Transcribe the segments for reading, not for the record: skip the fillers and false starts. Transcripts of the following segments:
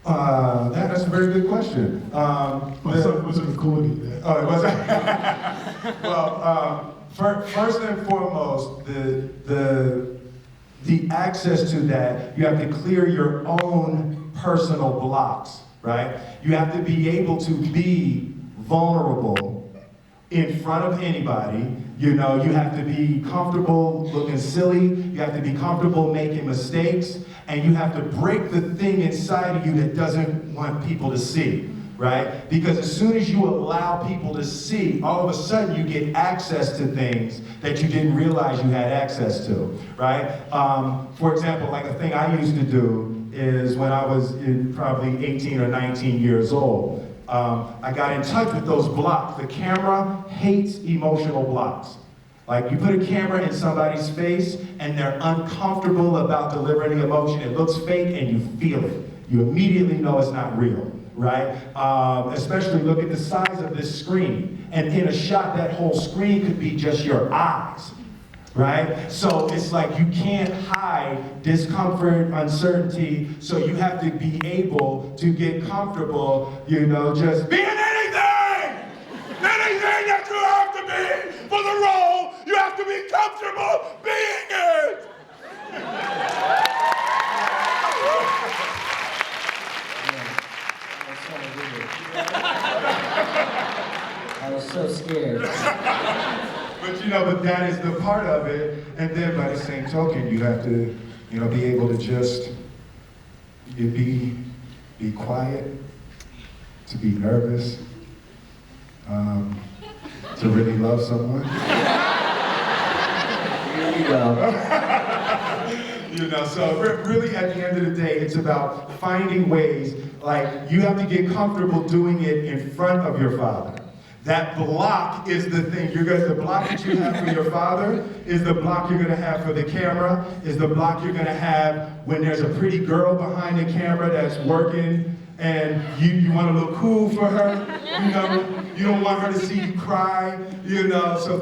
That's a very good question. My son was recording that. Oh, it was. Well, first and foremost, the access to that, you have to clear your own personal blocks, right? You have to be able to be vulnerable in front of anybody. You know, you have to be comfortable looking silly, you have to be comfortable making mistakes, and you have to break the thing inside of you that doesn't want people to see, right? Because as soon as you allow people to see, all of a sudden you get access to things that you didn't realize you had access to, right? For example, like a thing I used to do is when I was probably 18 or 19 years old, I got in touch with those blocks. The camera hates emotional blocks. Like you put a camera in somebody's face and they're uncomfortable about delivering the emotion. It looks fake and you feel it. You immediately know it's not real, right? Especially look at the size of this screen. And in a shot, that whole screen could be just your eyes, right? So it's like you can't hide discomfort, uncertainty, so you have to be able to get comfortable, you know, just being anything! Anything that you have to be for the role, you have to be comfortable being it! I was so scared. But you know, but that is the part of it, and then by the same token, you have to, you know, be able to just be quiet, to be nervous, to really love someone. Here we go. You know, so really at the end of the day, it's about finding ways, like you have to get comfortable doing it in front of your father. That block is the thing. The block that you have for your father is the block you're gonna have for the camera, is the block you're gonna have when there's a pretty girl behind the camera that's working and you wanna look cool for her, you know, you don't want her to see you cry, you know, so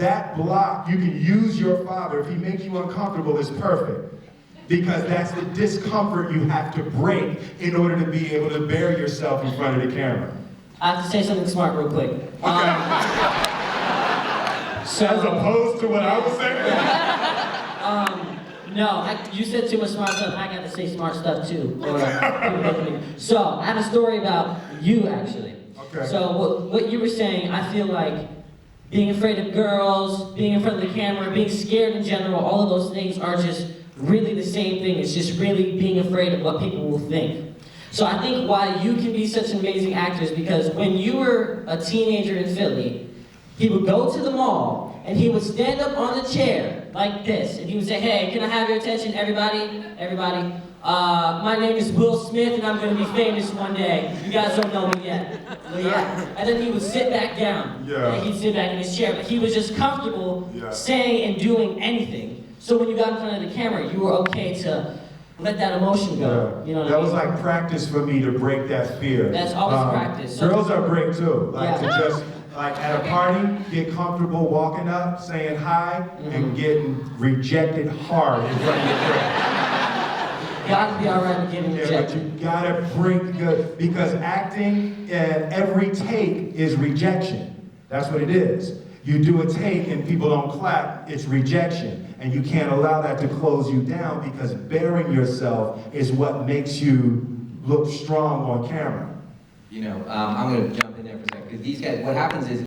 that block, you can use your father. If he makes you uncomfortable, it's perfect. Because that's the discomfort you have to break in order to be able to bear yourself in front of the camera. I have to say something smart real quick. So, as opposed to what I was saying? No, you said too much smart stuff. I got to say smart stuff too. So I have a story about you actually. Okay. So what you were saying, I feel like being afraid of girls, being in front of the camera, being scared in general, all of those things are just really the same thing. It's just really being afraid of what people will think. So I think why you can be such an amazing actor is because when you were a teenager in Philly, he would go to the mall and he would stand up on the chair like this and he would say, "Hey, can I have your attention, everybody? Everybody. My name is Will Smith and I'm going to be famous one day. You guys don't know me yet." But yeah. And then he would sit back down. Yeah. And he'd sit back in his chair. But he was just comfortable saying and doing anything. So when you got in front of the camera, you were okay to let that emotion go. Yeah. You know what that I mean? was like practice for me to break that fear. That's always practice. So girls are great too. Like Yeah. to just like at a party, get comfortable walking up, saying hi, and getting rejected hard in front of your friends. gotta be alright with getting Yeah, but rejected. you gotta break good because acting and every take is rejection. That's what it is. You do a take and people don't clap, it's rejection. And you can't allow that to close you down because bearing yourself is what makes you look strong on camera. You know, I'm going to jump in there for a second because these guys, what happens is